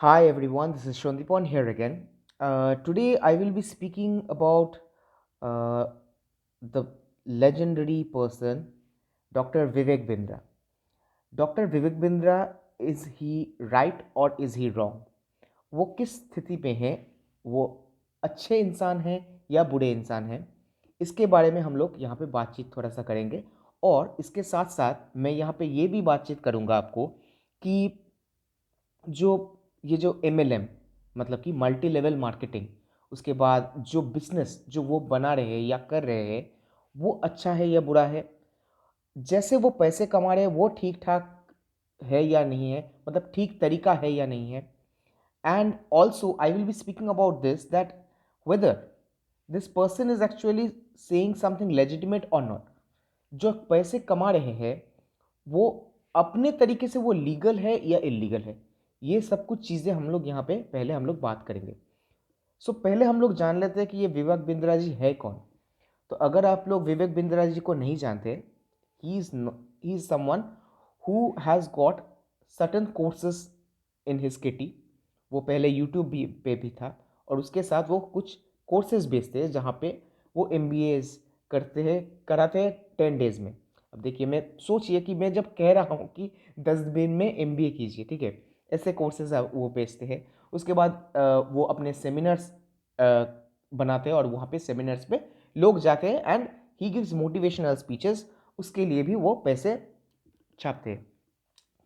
Hi everyone, this is Shondipon here again. Today I will be speaking about uh, the legendary person Dr. Vivek Bindra. Dr. Vivek Bindra, is he right or is he wrong? वो किस स्थिति में है? वो अच्छे इंसान हैं या बुरे इंसान हैं? इसके बारे में हम लोग यहाँ पे बातचीत थोड़ा सा करेंगे। और इसके साथ साथ मैं यहाँ पे ये भी बातचीत करूँगा आपको कि जो ये जो MLM मतलब कि मल्टी लेवल मार्केटिंग, उसके बाद जो बिजनेस जो वो बना रहे हैं या कर रहे हैं, वो अच्छा है या बुरा है? जैसे वो पैसे कमा रहे हैं वो ठीक ठाक है या नहीं है, मतलब ठीक तरीका है या नहीं है? And also I will be speaking about this that whether this person is actually saying something legitimate और नॉट। जो पैसे कमा रहे हैं वो अपने तरीके से वो लीगल है या इलीगल है, ये सब कुछ चीज़ें हम लोग यहाँ पे पहले हम लोग बात करेंगे। पहले हम लोग जान लेते हैं कि ये विवेक बिंद्रा जी है कौन। तो अगर आप लोग विवेक बिंद्रा जी को नहीं जानते, he is someone who has got certain courses in his kitty. वो पहले यूट्यूब भी पे भी था, और उसके साथ वो कुछ कोर्सेज बेचते हैं जहाँ पे वो MBAs करते हैं, कराते हैं 10 डेज में। अब देखिए, मैं सोचिए कि मैं जब कह रहा हूँ कि 10 दिन में MBA कीजिए, ठीक है, ऐसे कोर्सेज वो बेचते हैं। उसके बाद वो अपने सेमिनार्स बनाते हैं और वहाँ पे सेमिनार्स पे लोग जाते हैं and he gives motivational speeches. उसके लिए भी वो पैसे छापते हैं।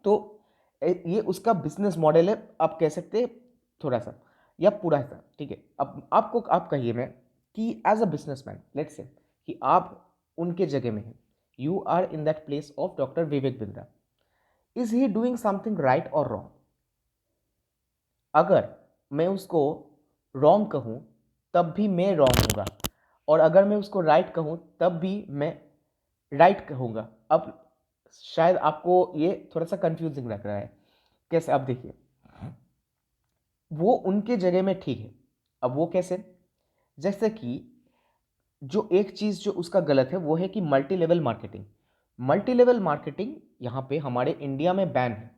तो ये उसका बिजनेस मॉडल है, आप कह सकते हैं, थोड़ा सा या पूरा सा, ठीक है। अब आपको आप कहिए मैं कि as a businessman let's say कि आप उनके जगह में हैं, you are in that place of doctor Vivek Bindra. Is he doing something right और रॉन्ग? अगर मैं उसको रॉन्ग कहूँ तब भी मैं रॉन्ग हूँगा, और अगर मैं उसको राइट कहूँ तब भी मैं राइट कहूँगा। अब शायद आपको ये थोड़ा सा कंफ्यूजिंग लग रहा है। कैसे? अब देखिए, वो उनके जगह में ठीक है। अब वो कैसे? जैसे कि जो एक चीज़ जो उसका गलत है वो है कि multi level marketing. Multi level marketing यहाँ पे हमारे इंडिया में बैन है।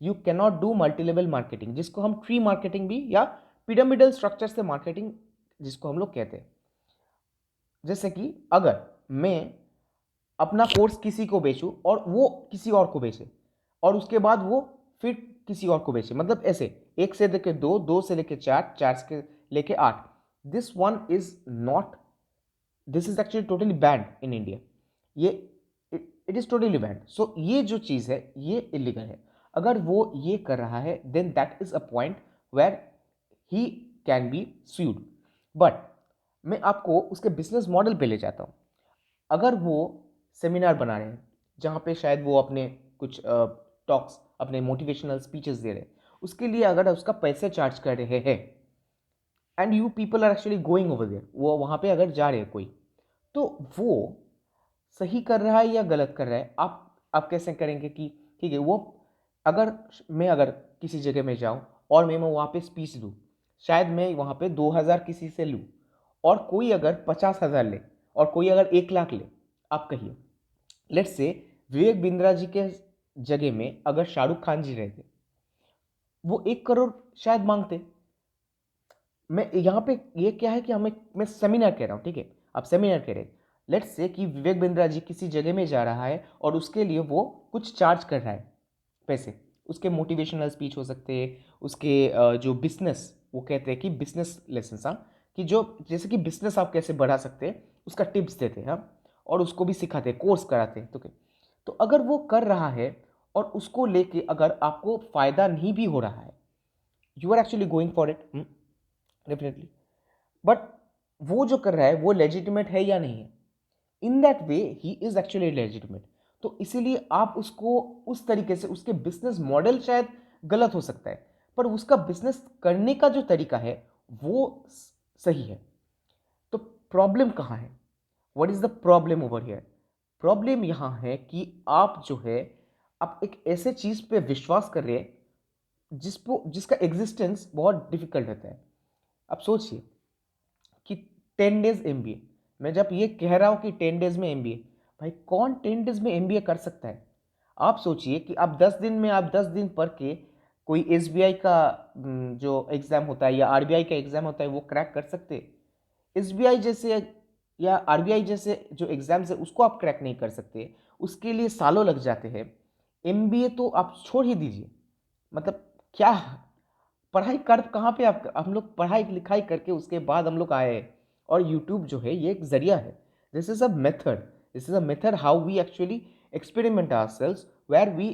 You can not do multi level marketing, जिसको हम ट्री मार्केटिंग भी या पिरामिडल स्ट्रक्चर से मार्केटिंग जिसको हम लोग कहते हैं। जैसे कि अगर मैं अपना कोर्स किसी को बेचूं और वो किसी और को बेचे, और उसके बाद वो फिर किसी और को बेचे, मतलब ऐसे एक से लेके दो, दो से लेके चार, चार से लेके आठ। This one is not, this is actually totally band in India. ये इट इज टोटली बैंड। सो ये जो चीज़ है ये इलीगल है। अगर वो ये कर रहा है then that is a point where he can be sued। But मैं आपको उसके बिजनेस मॉडल पे ले जाता हूँ। अगर वो सेमिनार बना रहे हैं जहाँ पे शायद वो अपने कुछ टॉक्स, अपने मोटिवेशनल स्पीचेस दे रहे हैं, उसके लिए अगर उसका पैसे चार्ज कर रहे हैं and you people are actually going over there, वो वहाँ पे अगर जा रहे हैं कोई, तो वो सही कर रहा है या गलत कर रहा है? आप कैसे करेंगे कि ठीक है वो, अगर अगर किसी जगह में जाऊं और मैं वहाँ पे स्पीच दूं, शायद मैं वहाँ पे 2,000 किसी से लूँ, और कोई अगर 50,000 ले, और कोई अगर 1 लाख ले। आप कहिए, लेट्स से विवेक बिंद्रा जी के जगह में अगर शाहरुख खान जी रहते, वो 1 करोड़ शायद मांगते। मैं यहाँ पे ये क्या है कि हमें, मैं सेमिनार कह रहा हूँ, ठीक है, आप सेमिनार कह रहे हैं। लेट्स से कि विवेक बिंद्रा जी किसी जगह में जा रहा है और उसके लिए वो कुछ चार्ज कर रहा है पैसे। उसके मोटिवेशनल स्पीच हो सकते हैं, उसके जो बिजनेस, वो कहते हैं कि बिजनेस लेसन, हाँ, कि जो जैसे कि बिजनेस आप कैसे बढ़ा सकते हैं उसका टिप्स देते हैं, हाँ, और उसको भी सिखाते हैं, कोर्स कराते हैं। तो अगर वो कर रहा है और उसको लेके अगर आपको फायदा नहीं भी हो रहा है, you are actually going for it, definitely. But वो जो कर रहा है वो लेजिटिमेट है या नहीं है? In that way he is actually legitimate. तो इसीलिए आप उसको उस तरीके से, उसके बिजनेस मॉडल शायद गलत हो सकता है, पर उसका बिजनेस करने का जो तरीका है वो सही है। तो प्रॉब्लम कहाँ है? What is the problem over here? Problem यहाँ है कि आप जो है, आप एक ऐसे चीज पे विश्वास कर रहे हैं जिसका एग्जिस्टेंस बहुत डिफिकल्ट रहता है। आप सोचिए कि 10 डेज MBA, मैं जब ये कह रहा हूँ कि 10 डेज में MBA, भाई कौन 10 डेज में MBA कर सकता है? आप सोचिए कि आप 10 दिन में, आप 10 दिन पढ़ के कोई एसबीआई का जो एग्ज़ाम होता है या आरबीआई का एग्ज़ाम होता है वो क्रैक कर सकते? एसबीआई जैसे या आरबीआई जैसे जो एग्ज़ाम्स है उसको आप क्रैक नहीं कर सकते, उसके लिए सालों लग जाते हैं। एमबीए तो आप छोड़ ही दीजिए, मतलब क्या पढ़ाई कर कहाँ पे आप, हम लोग पढ़ाई लिखाई करके उसके बाद हम लोग आए हैं। और यूट्यूब जो है ये एक ज़रिया है। This is a method, this is a method how we actually experiment ourselves, where we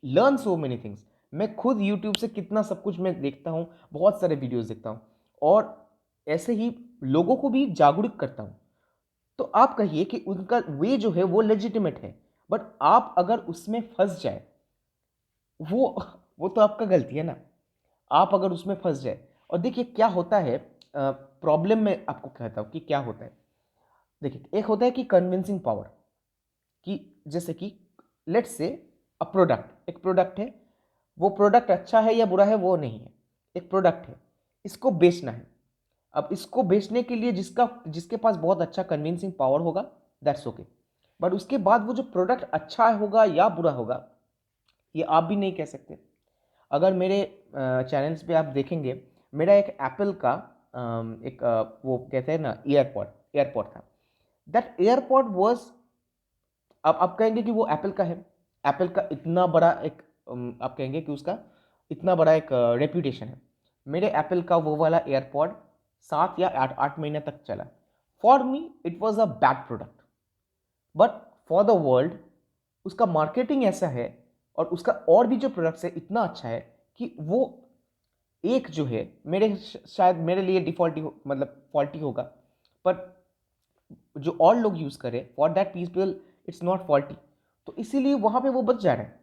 learn so many things. मैं खुद यूट्यूब से कितना सब कुछ मैं देखता हूँ, बहुत सारे वीडियोस देखता हूँ और ऐसे ही लोगों को भी जागरूक करता हूँ। तो आप कहिए कि उनका वे जो है वो लेजिटिमेट है, बट आप अगर उसमें फंस जाए, वो वो तो आपका गलती है ना। आप अगर उसमें फंस जाए, और देखिए क्या होता है, प्रॉब्लम में आपको कहता हूँ कि क्या होता है। देखिए एक होता है कि कन्विंसिंग पावर, कि जैसे कि लेट्स से अ प्रोडक्ट, एक प्रोडक्ट है, वो प्रोडक्ट अच्छा है या बुरा है वो नहीं है, एक प्रोडक्ट है, इसको बेचना है। अब इसको बेचने के लिए जिसके पास बहुत अच्छा कन्विंसिंग पावर होगा, दैट्स ओके। बट उसके बाद वो जो प्रोडक्ट अच्छा होगा या बुरा होगा ये आप भी नहीं कह सकते। अगर मेरे चैनल्स पे आप देखेंगे, मेरा एक एप्पल का एक वो कहते हैं ना ईयरपॉड, एयरपॉड था। दैट एयरपॉड वॉज, अब आप कहेंगे कि वो एप्पल का है, एप्पल का इतना बड़ा एक आप कहेंगे कि उसका इतना बड़ा एक रेप्यूटेशन है। मेरे एप्पल का वो वाला एयरपॉड 7 या 8 महीने तक चला। For me it was a bad product, but for the world उसका मार्केटिंग ऐसा है और उसका और भी जो प्रोडक्ट्स है इतना अच्छा है कि वो एक जो है मेरे शायद मेरे लिए डिफॉल्टी मतलब फॉल्टी होगा, पर जो और लोग यूज़ करें for that people it's not faulty, तो इसीलिए वहाँ पे वो बच जा रहे हैं।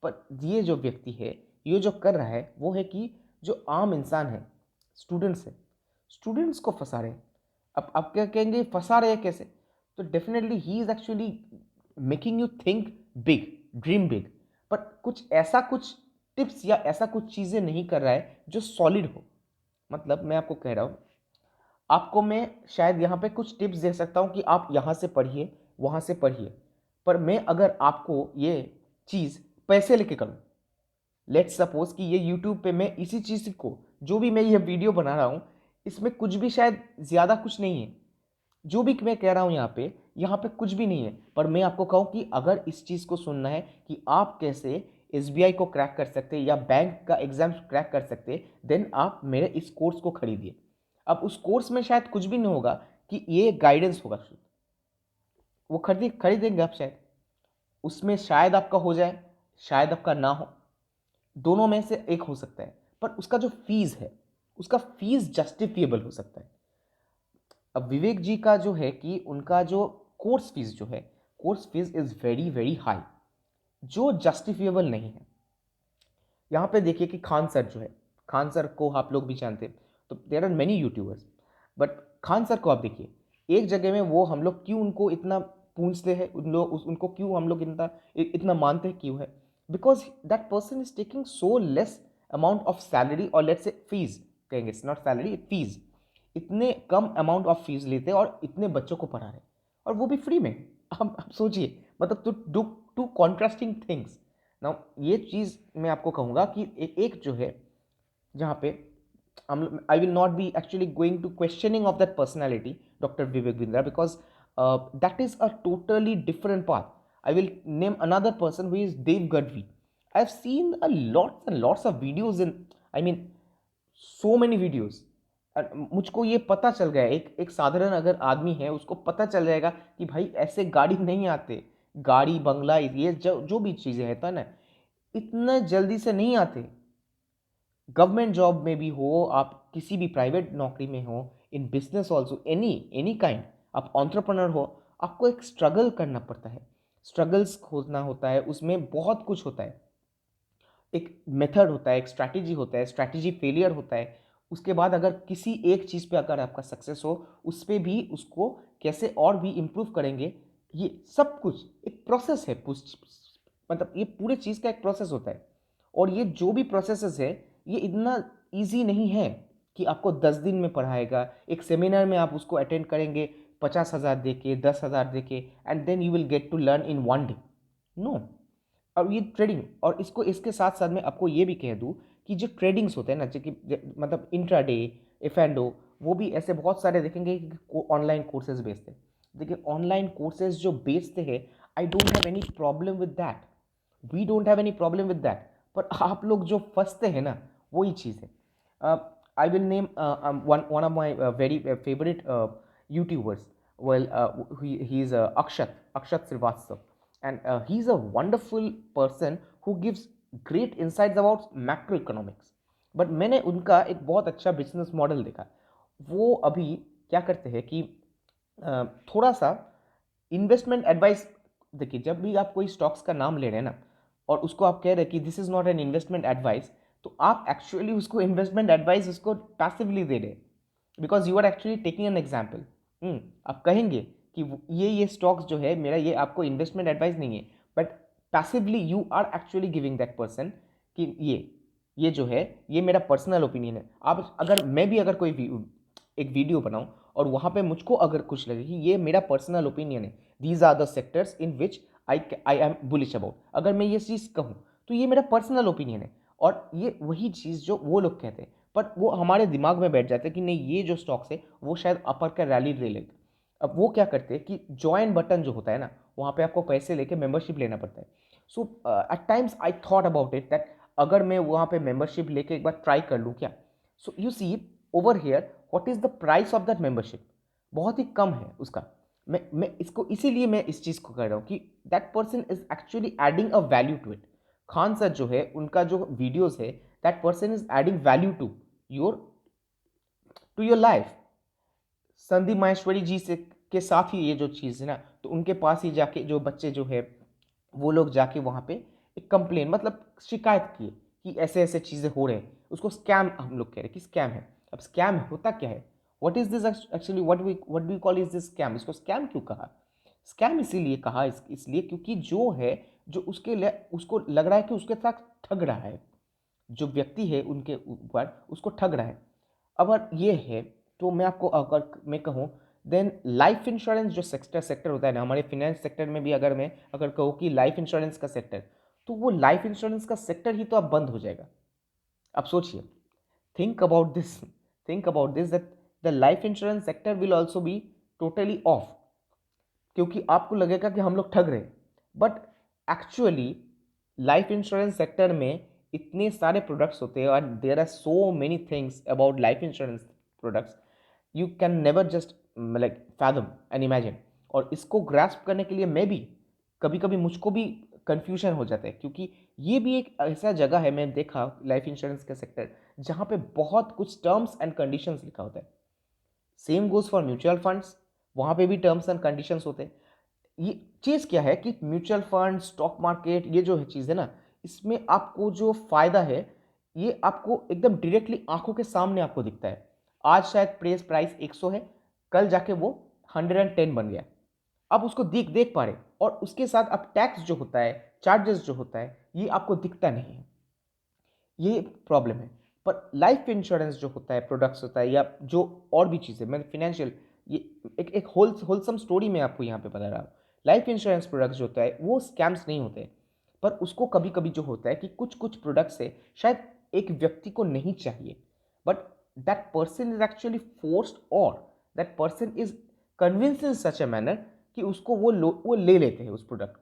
पर ये जो व्यक्ति है, ये जो कर रहा है वो है कि जो आम इंसान है, स्टूडेंट्स है, स्टूडेंट्स को फंसा रहे हैं। अब आप क्या कहेंगे फंसा रहे हैं कैसे? तो definitely he is actually making you think big, dream big, but कुछ ऐसा कुछ टिप्स या ऐसा कुछ चीज़ें नहीं कर रहा है जो सॉलिड हो। मतलब मैं आपको कह रहा हूँ, आपको मैं शायद यहाँ पे कुछ टिप्स दे सकता हूँ कि आप यहाँ से पढ़िए, वहाँ से पढ़िए, पर मैं अगर आपको ये चीज़ पैसे लेके करूँ, लेट्स सपोज कि ये यूट्यूब पे मैं इसी चीज़ को, जो भी मैं ये वीडियो बना रहा हूँ, इसमें कुछ भी शायद ज़्यादा कुछ नहीं है, जो भी मैं कह रहा हूँ यहाँ पे कुछ भी नहीं है, पर मैं आपको कहूँ कि अगर इस चीज़ को सुनना है कि आप कैसे एसबीआई को क्रैक कर सकते या बैंक का एग्जाम क्रैक कर सकते, देन आप मेरे इस कोर्स को खरीदिए। अब उस कोर्स में शायद कुछ भी नहीं होगा, कि ये गाइडेंस होगा शुद्ध, वो खरीदेंगे आप शायद, उसमें शायद आपका हो जाए, शायद आपका ना हो, दोनों में से एक हो सकता है, पर उसका जो फीस है, उसका फीस जस्टिफिएबल हो सकता है। अब विवेक जी का जो है कि उनका जो कोर्स फीस जो है, course fees is very very high, जो जस्टिफिएबल नहीं है। यहाँ पे देखिए कि खान सर जो है, खान सर को आप लोग भी जानते हैं, तो there are many youtubers, but Khan sir को आप देखिए, एक जगह में वो हम लोग क्यों उनको इतना पूछते हैं, उनको क्यों हम लोग इतना इतना मानते हैं, क्यों है? Because that person is taking so less amount of salary, और लेट्स से फीस कहेंगे, इट्स नॉट सैलरी, फीस, इतने कम अमाउंट ऑफ फीस लेते हैं और इतने बच्चों को पढ़ा रहे हैं, और वो भी फ्री में। अब सोचिए, मतलब टू कॉन्ट्रास्टिंग थिंग्स। ना ये चीज़ मैं आपको कहूँगा कि एक जो है, जहाँ पे हम, I will not be actually going to questioning of that personality doctor Vivek Bindra, because that is a totally different path. I will name another person who is Dev Gadhvi. I have seen a lots and lots of videos in, I mean so many videos. मुझको ये पता चल गया, एक साधारण अगर आदमी है उसको पता चल जाएगा कि भाई ऐसे गाड़ी नहीं आते, गाड़ी बंगला ये जो भी चीज़ें हैं तो ना, इतना जल्दी से नहीं आते। गवर्नमेंट जॉब में भी हो, आप किसी भी प्राइवेट नौकरी में हो, in business also, any any kind, आप ऑन्टरप्रनर हो, आपको एक स्ट्रगल करना पड़ता है, स्ट्रगल्स खोजना होता है, उसमें बहुत कुछ होता है, एक मेथड होता है, एक स्ट्रैटेजी होता है, स्ट्रैटेजी फेलियर होता है। उसके बाद अगर किसी एक चीज़ पे अगर आपका सक्सेस हो, उस पर भी उसको कैसे और भी इम्प्रूव करेंगे, ये सब कुछ एक प्रोसेस है। मतलब ये पूरे चीज़ का एक प्रोसेस होता है, और ये जो भी प्रोसेसेस है ये इतना ईजी नहीं है कि आपको 10 दिन में पढ़ाएगा, एक सेमिनार में आप उसको अटेंड करेंगे 50,000 दे के, 10,000 दे के, and then you will get to learn in 1 day. No. और ये ट्रेडिंग, और इसको इसके साथ साथ मैं आपको ये भी कह दूं कि जो ट्रेडिंग्स होते हैं ना, जो कि मतलब इंट्राडे, एफ एंड ओ, वो भी ऐसे बहुत सारे देखेंगे कि ऑनलाइन कोर्सेज बेचते हैं। देखिए ऑनलाइन कोर्सेज जो बेचते हैं, I don't have any problem with that, we don't have any problem with that, पर आप लोग जो फंसते हैं ना, वही चीज़ है। आई will name one of my very favourite YouTubers, well he is Akshat Srivastava, and he is a wonderful person who gives great insights about macroeconomics, but मैंने उनका एक बहुत अच्छा बिजनेस मॉडल देखा। वो अभी क्या करते हैं कि थोड़ा सा इन्वेस्टमेंट एडवाइस, देखिए जब भी आप कोई स्टॉक्स का नाम ले रहे हैं ना, और उसको आप कह रहे हैं कि this is not an investment advice, तो आप एक्चुअली उसको इन्वेस्टमेंट एडवाइस उसको पैसिवली दे रहे हैं, because you are actually taking an example. आप कहेंगे कि ये स्टॉक्स जो है मेरा, ये आपको इन्वेस्टमेंट एडवाइस नहीं है, but passively you are actually giving that person कि ये जो है ये मेरा पर्सनल ओपिनियन है। आप अगर मैं भी अगर कोई एक वीडियो बनाऊं और वहां पे मुझको अगर कुछ लगे कि ये मेरा पर्सनल ओपिनियन है, these are the sectors in which I am bullish about, अगर मैं ये चीज़ कहूँ तो ये मेरा पर्सनल ओपिनियन है, और ये वही चीज़ जो वो लोग कहते हैं, बट वो हमारे दिमाग में बैठ जाते हैं कि नहीं ये जो स्टॉक्स है वो शायद अपर का रैली ले लेगा। अब वो क्या करते हैं कि ज्वाइन बटन जो होता है ना, वहाँ पे आपको पैसे लेके मेंबरशिप लेना पड़ता है। So at times I thought about it that अगर मैं वहाँ पे मेंबरशिप लेके एक बार ट्राई कर लूँ क्या। So you see over here what is the price of that membership, बहुत ही कम है उसका। मैं इसको इसीलिए मैं इस चीज़ को कर रहा हूँ कि that person is actually adding a value to it. Khan sir जो है उनका जो वीडियोस है, that person is adding value to your life. Sandeep Maheshwari ji से के साथ ही ये जो चीज़ है ना, तो उनके पास ही जाके जो बच्चे जो है वो लोग जाके वहाँ पे एक कंप्लेन मतलब शिकायत किए कि ऐसे ऐसे चीज़ें हो रहे हैं, उसको स्कैम हम लोग कह रहे हैं कि स्कैम है। अब स्कैम होता क्या है, what is this actually, what we call is this scam, इसको स्कैम क्यों कहा। स्कैम इसीलिए कहा इसलिए क्योंकि जो है जो उसके लिए उसको लग रहा है कि उसके साथ ठग रहा है, जो व्यक्ति है उनके ऊपर उसको ठग रहा है। अगर ये है तो मैं आपको अगर मैं कहूँ, देन लाइफ इंश्योरेंस जो सेक्टर होता है ना हमारे फिनेंस सेक्टर में भी, अगर मैं अगर कहूँ कि लाइफ इंश्योरेंस का सेक्टर, तो वो लाइफ इंश्योरेंस का सेक्टर ही तो अब बंद हो जाएगा। अब सोचिए, think about this, think about this that the life insurance sector will also be totally off, क्योंकि आपको लगेगा कि हम लोग ठग रहे हैं, but actually life insurance sector में इतने सारे प्रोडक्ट्स होते हैं और there are so many things about life insurance products, you can never just like fathom and imagine. और इसको ग्रास्प करने के लिए मैं भी कभी कभी मुझको भी कंफ्यूजन हो जाता है, क्योंकि ये भी एक ऐसा जगह है, मैं देखा लाइफ इंश्योरेंस का सेक्टर जहाँ पे बहुत कुछ टर्म्स एंड कंडीशंस लिखा होता है। Same goes for mutual funds, वहाँ पे भी टर्म्स एंड कंडीशंस होते हैं। ये चीज़ क्या है कि म्यूचुअल फंड, स्टॉक मार्केट, ये जो है चीज़ है ना, इसमें आपको जो फायदा है ये आपको एकदम डायरेक्टली आंखों के सामने आपको दिखता है। आज शायद प्राइस 100 है, कल जाके वो 110 बन गया, आप उसको देख देख पा रहे, और उसके साथ अब टैक्स जो होता है, चार्जेस जो होता है, ये आपको दिखता नहीं है, ये प्रॉब्लम है। पर लाइफ इंश्योरेंस जो होता है, प्रोडक्ट्स होता है, या जो और भी चीज़ें, मैं फाइनेंशियल, ये एक होलसम स्टोरी मैं आपको यहाँ पे बता रहा हूँ। लाइफ इंश्योरेंस प्रोडक्ट्स जो होता है वो स्कैम्स नहीं होते, पर उसको कभी कभी जो होता है कि कुछ कुछ प्रोडक्ट्स है शायद एक व्यक्ति को नहीं चाहिए, but that person is actually forced, और that person is convince in such a manner कि उसको वो ले लेते हैं उस प्रोडक्ट।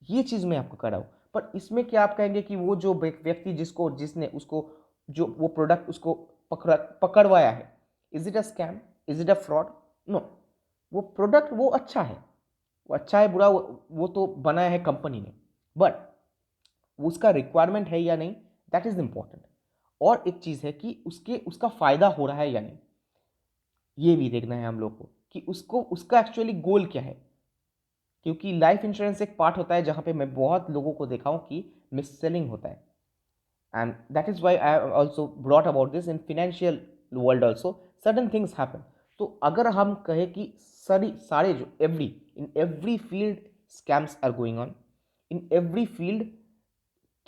ये चीज़ मैं आपको कर रहा हूँ, पर इसमें क्या आप कहेंगे कि वो जो व्यक्ति जिसने उसको जो वो प्रोडक्ट उसको पकड़वाया है, is it a scam, is it a fraud? No, वो प्रोडक्ट वो अच्छा है, वो अच्छा है बुरा वो तो बनाया है कंपनी ने, बट उसका रिक्वायरमेंट है या नहीं, दैट इज इंपॉर्टेंट। और एक चीज़ है कि उसका फायदा हो रहा है या नहीं, ये भी देखना है हम लोग को कि उसको उसका एक्चुअली गोल क्या है। क्योंकि लाइफ इंश्योरेंस एक पार्ट होता है जहाँ पे मैं बहुत लोगों को देखा हूँ कि मिस सेलिंग होता है, and that is why I also brought about this in financial world also certain things happen। तो अगर हम कहें कि सारे जो every field scams are going on, in every field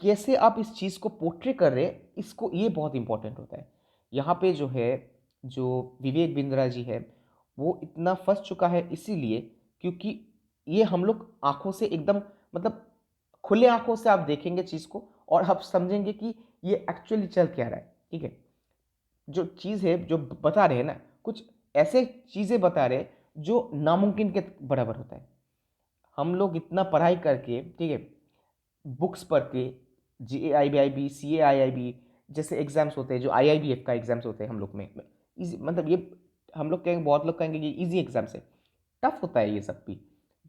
कैसे आप इस चीज़ को पोर्ट्रे कर रहे हैं, इसको ये बहुत इंपॉर्टेंट होता है। यहाँ पे जो है जो विवेक बिंद्रा जी है वो इतना फंस चुका है इसीलिए क्योंकि ये हम लोग आंखों से एकदम मतलब खुले आंखों से आप देखेंगे चीज़ को और आप समझेंगे कि ये एक्चुअली चल क्या रहा है, ठीक है। जो चीज़ है जो बता रहे हैं ना, कुछ ऐसे चीज़ें बता रहे हैं जो नामुमकिन के बराबर होता है। हम लोग इतना पढ़ाई करके, ठीक है, बुक्स पढ़ के, GAIBIB, CAIIB जैसे एग्जाम्स होते हैं, जो IIBF का एग्जाम्स होते हैं हम लोग में, इजी मतलब ये हम लोग कहेंगे, बहुत लोग कहेंगे ये इजी एग्जाम्स है, टफ होता है ये सब भी,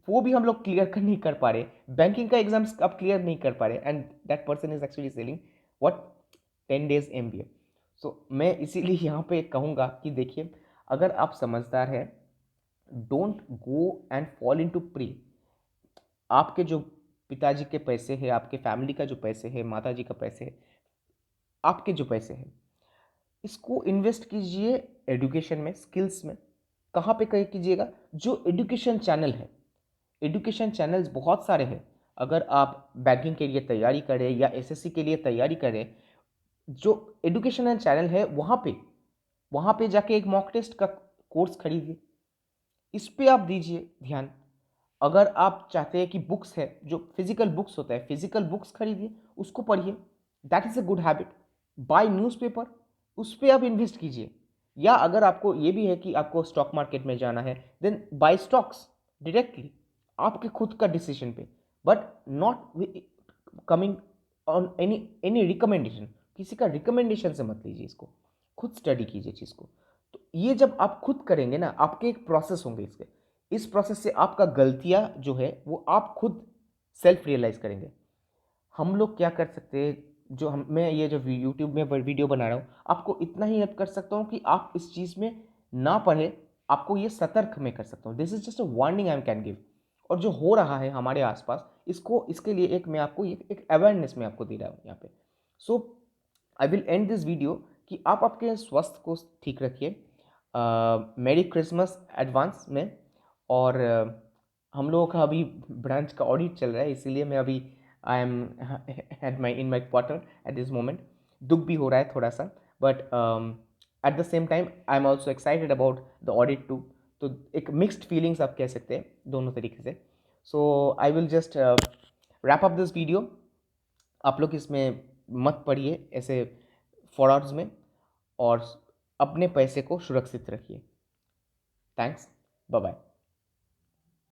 वो भी हम लोग क्लियर कर नहीं कर पा रहे। बैंकिंग का एग्जाम्स अब क्लियर नहीं कर पा रहे, and that person is actually selling what 10 days MBA। सो मैं इसीलिए यहाँ पे कहूँगा कि देखिए, अगर आप समझदार हैं, don't go and fall into prey. आपके जो पिताजी के पैसे हैं, आपके फैमिली का जो पैसे है, माता जी का पैसे है, आपके जो पैसे हैं, इसको इन्वेस्ट कीजिए एजुकेशन में, स्किल्स में। कहाँ पे कहीं कीजिएगा? जो एजुकेशन चैनल है, एजुकेशन चैनल्स बहुत सारे हैं। अगर आप बैंकिंग के लिए तैयारी करें या SSC के लिए तैयारी करें, जो एजुकेशनल चैनल है वहाँ पे जाके एक मॉक टेस्ट का कोर्स खरीदिए, इस पे आप दीजिए ध्यान। अगर आप चाहते हैं कि बुक्स है, जो फिजिकल बुक्स होता है, फिजिकल बुक्स खरीदिए, उसको पढ़िए, that is a good habit. Buy newspaper, उस पे आप इन्वेस्ट कीजिए। या अगर आपको ये भी है कि आपको स्टॉक मार्केट में जाना है, देन बाय स्टॉक्स डायरेक्टली, आपके खुद का डिसीजन पे, but not coming on any recommendation. किसी का रिकमेंडेशन से मत लीजिए इसको, खुद स्टडी कीजिए चीज़ को। तो ये जब आप खुद करेंगे ना, आपके एक प्रोसेस होंगे इसके, इस प्रोसेस से आपका गलतियां जो है वो आप खुद सेल्फ रियलाइज करेंगे। हम लोग क्या कर सकते हैं, जो मैं ये जो यूट्यूब में वीडियो बना रहा हूँ, आपको इतना ही हेल्प कर सकता हूँ कि आप इस चीज़ में ना पढ़े, आपको ये सतर्क में कर सकता हूँ। This is just a warning I can give. और जो हो रहा है हमारे आसपास, इसको इसके लिए एक मैं आपको एक अवेयरनेस में आपको दे रहा हूँ यहाँ पे। So I will end this video कि आप आपके स्वास्थ्य को ठीक रखिए। मेरी क्रिसमस एडवांस में। और हम लोगों का अभी ब्रांच का ऑडिट चल रहा है, इसीलिए मैं अभी I am at my in my quarter at this moment. दुख भी हो रहा है थोड़ा सा, but at the same time I am also excited about the audit too. तो एक मिक्सड फीलिंग्स आप कह सकते हैं दोनों तरीके से। So I will just wrap up this video. आप लोग इसमें मत पड़िए ऐसे फ्रॉड्स में, और अपने पैसे को सुरक्षित रखिए। Thanks, bye bye.